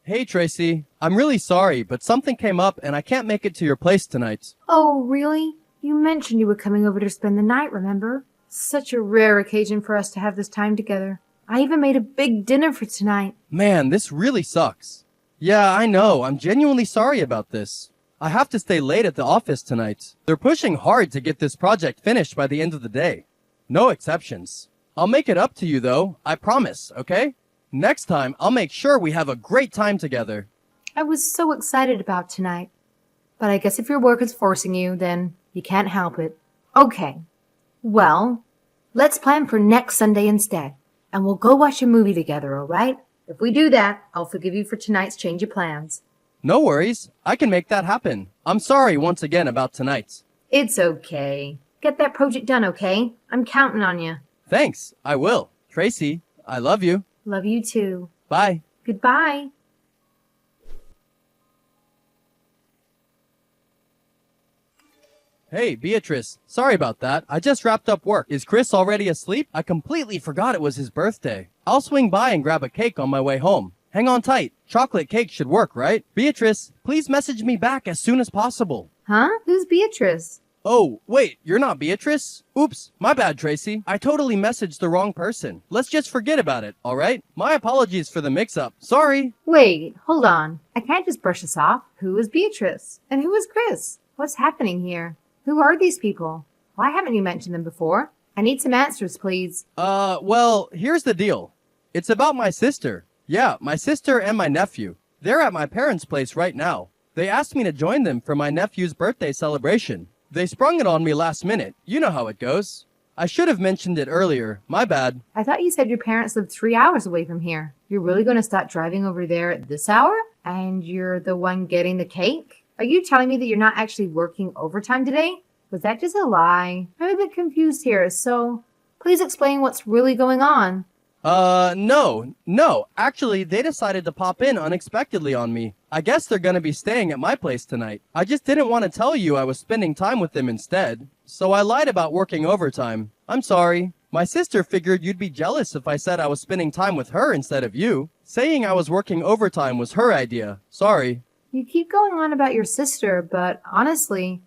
Hey Tracy, I'm really sorry, but something came up and I can't make it to your place tonight. Oh, really? You mentioned you were coming over to spend the night, remember? Such a rare occasion for us to have this time together. I even made a big dinner for tonight. Man, this really sucks. Yeah, I know, I'm genuinely sorry about this. I have to stay late at the office tonight. They're pushing hard to get this project finished by the end of the day. No exceptions. I'll make it up to you though, I promise, okay? Next time, I'll make sure we have a great time together. I was so excited about tonight. But I guess if your work is forcing you, then you can't help it. Okay. Well, let's plan for next Sunday instead. And we'll go watch a movie together, alright? If we do that, I'll forgive you for tonight's change of plans. No worries, I can make that happen. I'm sorry once again about tonight. It's okay. Get that project done, okay? I'm counting on you. Thanks, I will. Tracy, I love you. Love you too. Bye. Goodbye. Hey, Beatrice. Sorry about that. I just wrapped up work. Is Chris already asleep? I completely forgot it was his birthday. I'll swing by and grab a cake on my way home. Hang on tight. Chocolate cake should work, right? Beatrice, please message me back as soon as possible. Huh? Who's Beatrice? Oh, wait, you're not Beatrice? Oops, my bad, Tracy. I totally messaged the wrong person. Let's just forget about it, alright? My apologies for the mix-up. Sorry. Wait, hold on. I can't just brush this off. Who is Beatrice? And who is Chris? What's happening here? Who are these people? Why haven't you mentioned them before? I need some answers, please. Well, here's the deal. It's about my sister. Yeah, my sister and my nephew. They're at my parents' place right now. They asked me to join them for my nephew's birthday celebration. They sprung it on me last minute. You know how it goes. I should have mentioned it earlier. My bad. I thought you said your parents lived 3 hours away from here. You're really going to start driving over there at this hour? And you're the one getting the cake? Are you telling me that you're not actually working overtime today? Was that just a lie? I'm a bit confused here, so please explain what's really going on. No. Actually, they decided to pop in unexpectedly on me. I guess they're gonna be staying at my place tonight. I just didn't want to tell you I was spending time with them instead. So I lied about working overtime. I'm sorry. My sister figured you'd be jealous if I said I was spending time with her instead of you. Saying I was working overtime was her idea. Sorry. You keep going on about your sister, but honestly,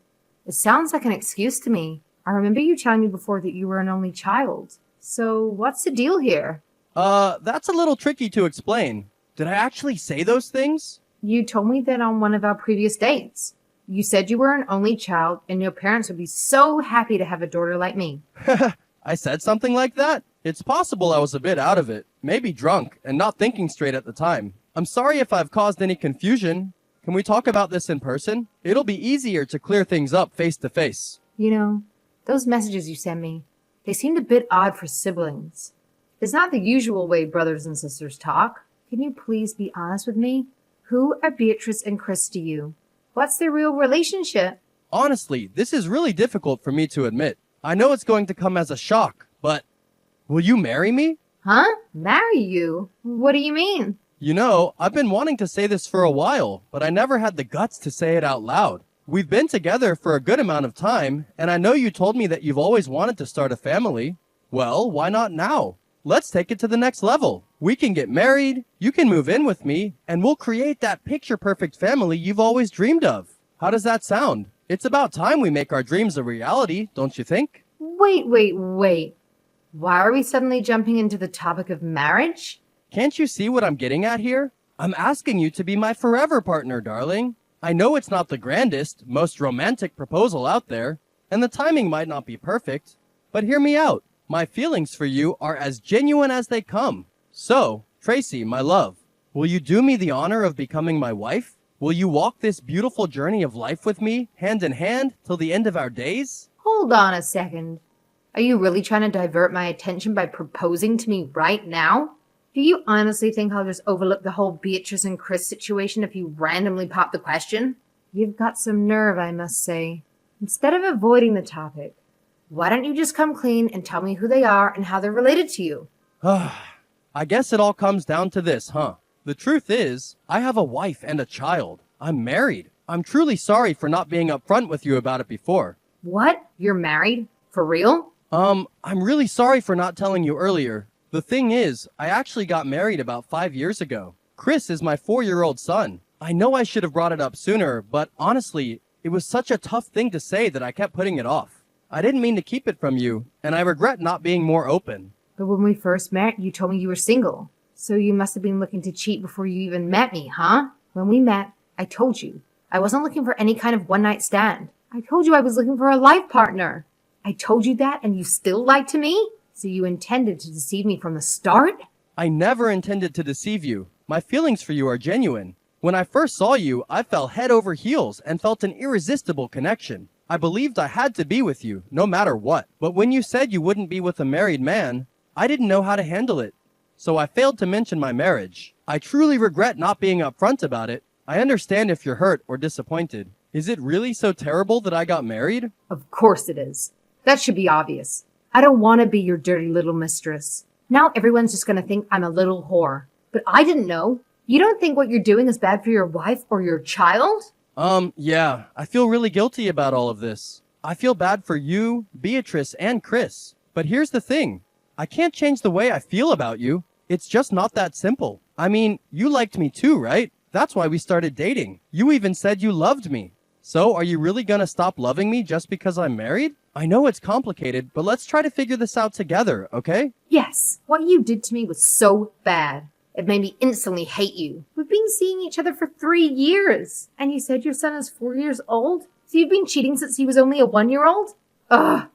it sounds like an excuse to me. I remember you telling me before that you were an only child. So what's the deal here? That's a little tricky to explain. Did I actually say those things? You told me that on one of our previous dates. You said you were an only child and your parents would be so happy to have a daughter like me. I said something like that? It's possible I was a bit out of it, maybe drunk, and not thinking straight at the time. I'm sorry if I've caused any confusion. Can we talk about this in person? It'll be easier to clear things up face to face. You know, those messages you sent me, they seemed a bit odd for siblings. It's not the usual way brothers and sisters talk. Can you please be honest with me? Who are Beatrice and Chris to you? What's their real relationship? Honestly, this is really difficult for me to admit. I know it's going to come as a shock, but will you marry me? Huh? Marry you? What do you mean? You know, I've been wanting to say this for a while, but I never had the guts to say it out loud. We've been together for a good amount of time, and I know you told me that you've always wanted to start a family. Well, why not now? Let's take it to the next level. We can get married, you can move in with me, and we'll create that picture-perfect family you've always dreamed of. How does that sound? It's about time we make our dreams a reality, don't you think? Wait. Why are we suddenly jumping into the topic of marriage? Can't you see what I'm getting at here? I'm asking you to be my forever partner, darling. I know it's not the grandest, most romantic proposal out there, and the timing might not be perfect, but hear me out. My feelings for you are as genuine as they come. So, Tracy, my love, will you do me the honor of becoming my wife? Will you walk this beautiful journey of life with me, hand in hand, till the end of our days? Hold on a second. Are you really trying to divert my attention by proposing to me right now? Do you honestly think I'll just overlook the whole Beatrice and Chris situation if you randomly pop the question? You've got some nerve, I must say. Instead of avoiding the topic, why don't you just come clean and tell me who they are and how they're related to you? I guess it all comes down to this, huh? The truth is, I have a wife and a child. I'm married. I'm truly sorry for not being upfront with you about it before. What? You're married? For real? I'm really sorry for not telling you earlier. The thing is, I actually got married about 5 years ago. Chris is my 4-year-old son. I know I should have brought it up sooner, but honestly, it was such a tough thing to say that I kept putting it off. I didn't mean to keep it from you, and I regret not being more open. But when we first met, you told me you were single. So you must have been looking to cheat before you even met me, huh? When we met, I told you I wasn't looking for any kind of one-night stand. I told you I was looking for a life partner. I told you that, and you still lied to me? So you intended to deceive me from the start? I never intended to deceive you. My feelings for you are genuine. When I first saw you, I fell head over heels and felt an irresistible connection. I believed I had to be with you, no matter what. But when you said you wouldn't be with a married man, I didn't know how to handle it. So I failed to mention my marriage. I truly regret not being upfront about it. I understand if you're hurt or disappointed. Is it really so terrible that I got married? Of course it is. That should be obvious. I don't want to be your dirty little mistress. Now everyone's just going to think I'm a little whore. But I didn't know. You don't think what you're doing is bad for your wife or your child? Yeah. I feel really guilty about all of this. I feel bad for you, Beatrice, and Chris. But here's the thing. I can't change the way I feel about you. It's just not that simple. I mean, you liked me too, right? That's why we started dating. You even said you loved me. So, are you really gonna stop loving me just because I'm married? I know it's complicated, but let's try to figure this out together, okay? Yes. What you did to me was so bad. It made me instantly hate you. We've been seeing each other for 3 years. And you said your son is 4 years old? So you've been cheating since he was only a 1-year-old? Ugh.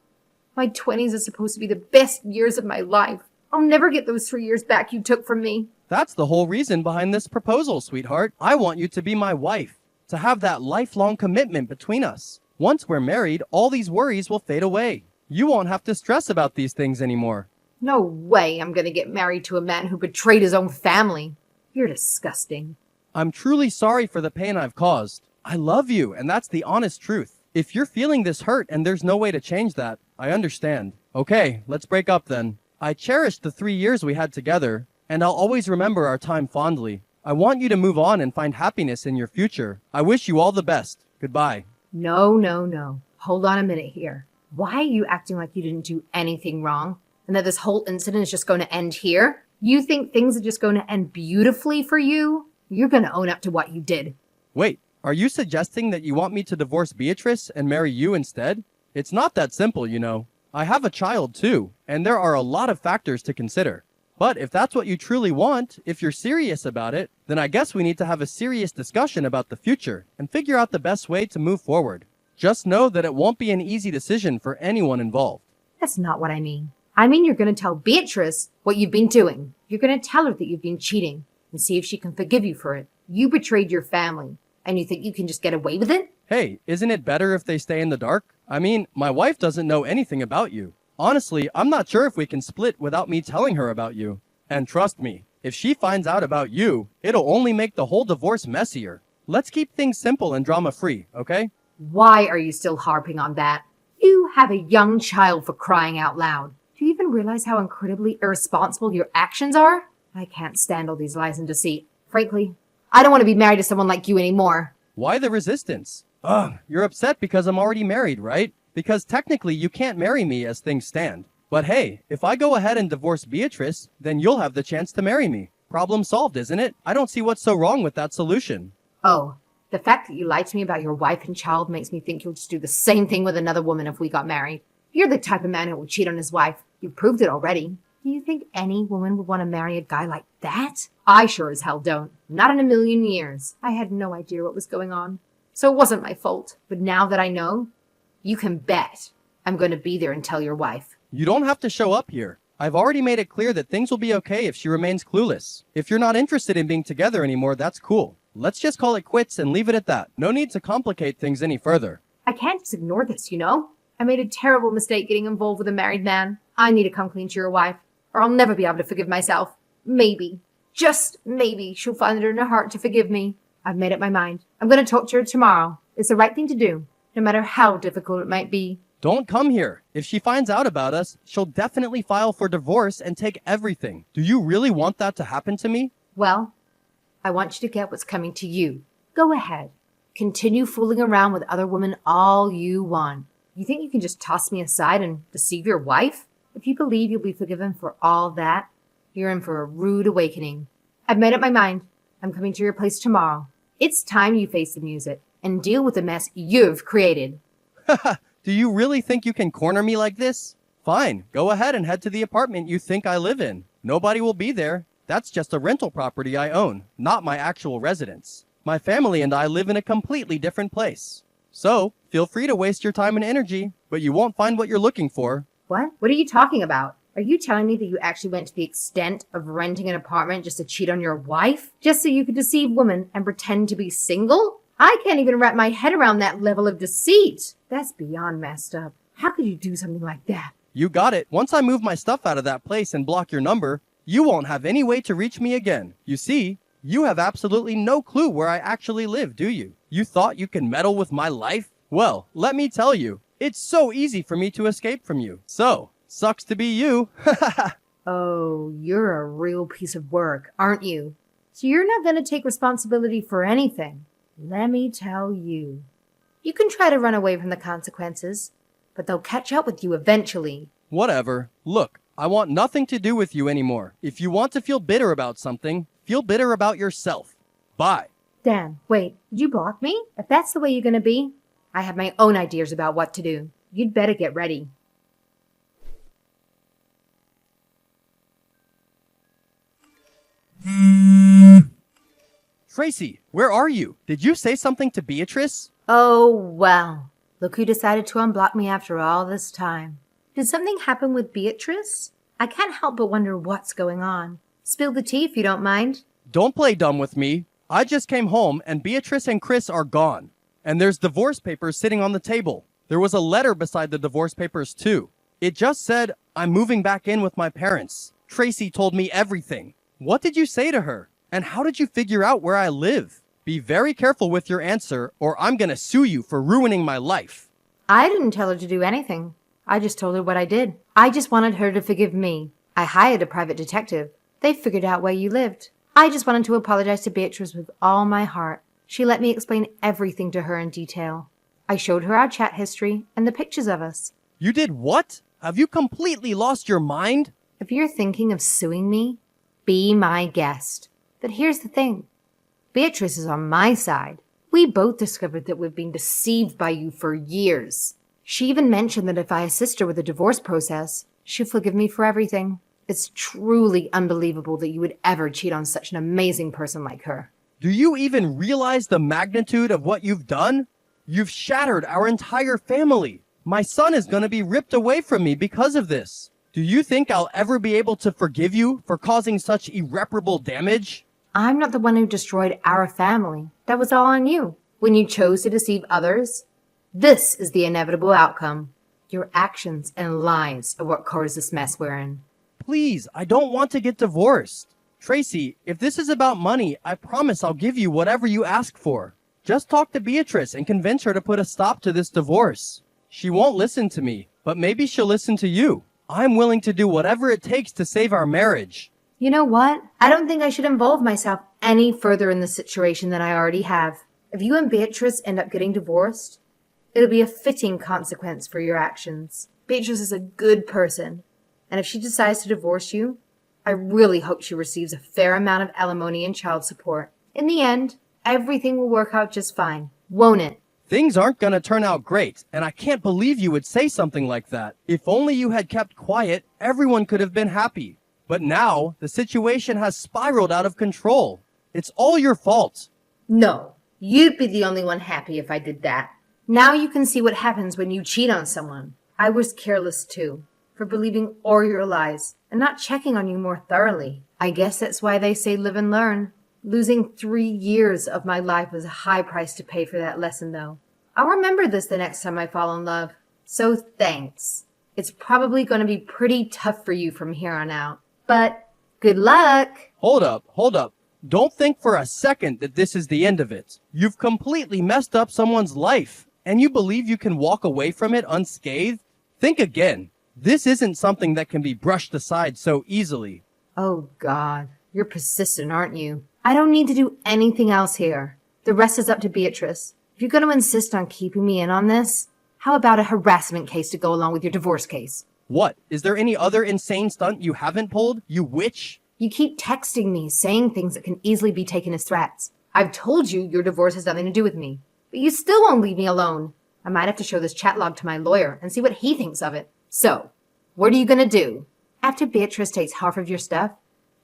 My 20s are supposed to be the best years of my life. I'll never get those 3 years back you took from me. That's the whole reason behind this proposal, sweetheart. I want you to be my wife, to have that lifelong commitment between us. Once we're married, all these worries will fade away. You won't have to stress about these things anymore. No way I'm gonna get married to a man who betrayed his own family. You're disgusting. I'm truly sorry for the pain I've caused. I love you, and that's the honest truth. If you're feeling this hurt and there's no way to change that, I understand. Okay, let's break up then. I cherished the 3 years we had together, and I'll always remember our time fondly. I want you to move on and find happiness in your future. I wish you all the best. Goodbye. No. Hold on a minute here. Why are you acting like you didn't do anything wrong? And that this whole incident is just going to end here? You think things are just going to end beautifully for you? You're going to own up to what you did. Wait, are you suggesting that you want me to divorce Beatrice and marry you instead? It's not that simple, you know. I have a child too, and there are a lot of factors to consider. But if that's what you truly want, if you're serious about it, then I guess we need to have a serious discussion about the future and figure out the best way to move forward. Just know that it won't be an easy decision for anyone involved. That's not what I mean. I mean you're going to tell Beatrice what you've been doing. You're going to tell her that you've been cheating and see if she can forgive you for it. You betrayed your family, and you think you can just get away with it? Hey, isn't it better if they stay in the dark? I mean, my wife doesn't know anything about you. Honestly, I'm not sure if we can split without me telling her about you. And trust me, if she finds out about you, it'll only make the whole divorce messier. Let's keep things simple and drama-free, okay? Why are you still harping on that? You have a young child, for crying out loud. Do you even realize how incredibly irresponsible your actions are? I can't stand all these lies and deceit. Frankly, I don't want to be married to someone like you anymore. Why the resistance? Ugh, you're upset because I'm already married, right? Because technically you can't marry me as things stand. But hey, if I go ahead and divorce Beatrice, then you'll have the chance to marry me. Problem solved, isn't it? I don't see what's so wrong with that solution. Oh, the fact that you lied to me about your wife and child makes me think you'll just do the same thing with another woman if we got married. You're the type of man who will cheat on his wife. You've proved it already. Do you think any woman would want to marry a guy like that? I sure as hell don't. Not in a million years. I had no idea what was going on. So it wasn't my fault. But now that I know, you can bet I'm going to be there and tell your wife. You don't have to show up here. I've already made it clear that things will be okay if she remains clueless. If you're not interested in being together anymore, that's cool. Let's just call it quits and leave it at that. No need to complicate things any further. I can't just ignore this, you know? I made a terrible mistake getting involved with a married man. I need to come clean to your wife, or I'll never be able to forgive myself. Maybe, just maybe, she'll find it in her heart to forgive me. I've made up my mind. I'm going to talk to her tomorrow. It's the right thing to do, no matter how difficult it might be. Don't come here. If she finds out about us, she'll definitely file for divorce and take everything. Do you really want that to happen to me? Well, I want you to get what's coming to you. Go ahead. Continue fooling around with other women all you want. You think you can just toss me aside and deceive your wife? If you believe you'll be forgiven for all that, you're in for a rude awakening. I've made up my mind. I'm coming to your place tomorrow. It's time you face the music and deal with the mess you've created. Do you really think you can corner me like this? Fine, go ahead and head to the apartment you think I live in. Nobody will be there. That's just a rental property I own, not my actual residence. My family and I live in a completely different place. So, feel free to waste your time and energy, but you won't find what you're looking for. What? What are you talking about? Are you telling me that you actually went to the extent of renting an apartment just to cheat on your wife? Just so you could deceive women and pretend to be single? I can't even wrap my head around that level of deceit. That's beyond messed up. How could you do something like that? You got it. Once I move my stuff out of that place and block your number, you won't have any way to reach me again. You see, you have absolutely no clue where I actually live, do you? You thought you could meddle with my life? Well, let me tell you, it's so easy for me to escape from you. So, sucks to be you. Oh, you're a real piece of work, aren't you? So you're not going to take responsibility for anything. Let me tell you. You can try to run away from the consequences, but they'll catch up with you eventually. Whatever. Look, I want nothing to do with you anymore. If you want to feel bitter about something, feel bitter about yourself. Bye. Dan, wait, did you block me? If that's the way you're going to be, I have my own ideas about what to do. You'd better get ready. Tracy, where are you? Did you say something to Beatrice? Oh, well. Look who decided to unblock me after all this time. Did something happen with Beatrice? I can't help but wonder what's going on. Spill the tea if you don't mind. Don't play dumb with me. I just came home and Beatrice and Chris are gone. And there's divorce papers sitting on the table. There was a letter beside the divorce papers too. It just said, I'm moving back in with my parents. Tracy told me everything. What did you say to her? And how did you figure out where I live? Be very careful with your answer or I'm gonna sue you for ruining my life. I didn't tell her to do anything. I just told her what I did. I just wanted her to forgive me. I hired a private detective. They figured out where you lived. I just wanted to apologize to Beatrice with all my heart. She let me explain everything to her in detail. I showed her our chat history and the pictures of us. You did what? Have you completely lost your mind? If you're thinking of suing me, be my guest. But here's the thing. Beatrice is on my side. We both discovered that we've been deceived by you for years. She even mentioned that if I assist her with the divorce process, she'll forgive me for everything. It's truly unbelievable that you would ever cheat on such an amazing person like her. Do you even realize the magnitude of what you've done? You've shattered our entire family. My son is going to be ripped away from me because of this. Do you think I'll ever be able to forgive you for causing such irreparable damage? I'm not the one who destroyed our family. That was all on you. When you chose to deceive others, this is the inevitable outcome. Your actions and lies are what caused this mess we're in. Please, I don't want to get divorced. Tracy, if this is about money, I promise I'll give you whatever you ask for. Just talk to Beatrice and convince her to put a stop to this divorce. She won't listen to me, but maybe she'll listen to you. I'm willing to do whatever it takes to save our marriage. You know what? I don't think I should involve myself any further in the situation than I already have. If you and Beatrice end up getting divorced, it'll be a fitting consequence for your actions. Beatrice is a good person, and if she decides to divorce you, I really hope she receives a fair amount of alimony and child support. In the end, everything will work out just fine, won't it? Things aren't going to turn out great, and I can't believe you would say something like that. If only you had kept quiet, everyone could have been happy. But now, the situation has spiraled out of control. It's all your fault. No, you'd be the only one happy if I did that. Now you can see what happens when you cheat on someone. I was careless too, for believing all your lies and not checking on you more thoroughly. I guess that's why they say live and learn. Losing 3 years of my life was a high price to pay for that lesson, though. I'll remember this the next time I fall in love. So thanks. It's probably going to be pretty tough for you from here on out. But good luck. Hold up. Don't think for a second that this is the end of it. You've completely messed up someone's life, and you believe you can walk away from it unscathed? Think again. This isn't something that can be brushed aside so easily. Oh, God. You're persistent, aren't you? I don't need to do anything else here. The rest is up to Beatrice. If you're going to insist on keeping me in on this, how about a harassment case to go along with your divorce case? What? Is there any other insane stunt you haven't pulled, you witch? You keep texting me, saying things that can easily be taken as threats. I've told you your divorce has nothing to do with me, but you still won't leave me alone. I might have to show this chat log to my lawyer and see what he thinks of it. So, what are you gonna do? After Beatrice takes half of your stuff,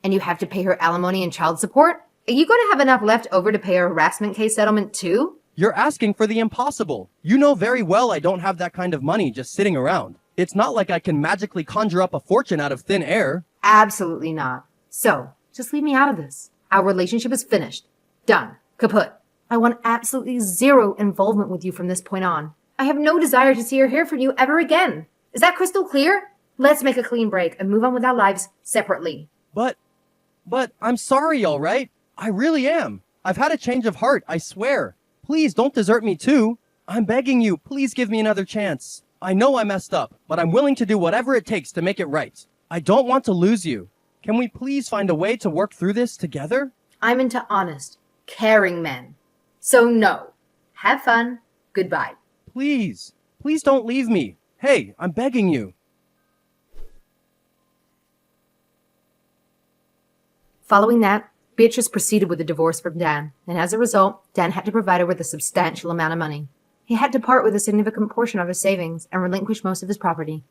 and you have to pay her alimony and child support, are you gonna have enough left over to pay her harassment case settlement too? You're asking for the impossible. You know very well I don't have that kind of money just sitting around. It's not like I can magically conjure up a fortune out of thin air. Absolutely not. So, just leave me out of this. Our relationship is finished. Done. Kaput. I want absolutely zero involvement with you from this point on. I have no desire to see or hear from you ever again. Is that crystal clear? Let's make a clean break and move on with our lives separately. But I'm sorry, all right? I really am. I've had a change of heart, I swear. Please don't desert me too. I'm begging you, please give me another chance. I know I messed up, but I'm willing to do whatever it takes to make it right. I don't want to lose you. Can we please find a way to work through this together? I'm into honest, caring men. So no. Have fun. Goodbye. Please don't leave me. Hey, I'm begging you. Following that, Beatrice proceeded with the divorce from Dan, and as a result, Dan had to provide her with a substantial amount of money. He had to part with a significant portion of his savings and relinquish most of his property.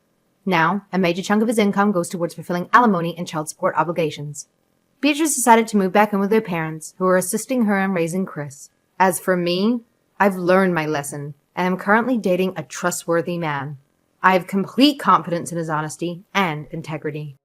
Now, a major chunk of his income goes towards fulfilling alimony and child support obligations. Beatrice decided to move back in with her parents, who were assisting her in raising Chris. As for me, I've learned my lesson, and am currently dating a trustworthy man. I have complete confidence in his honesty and integrity.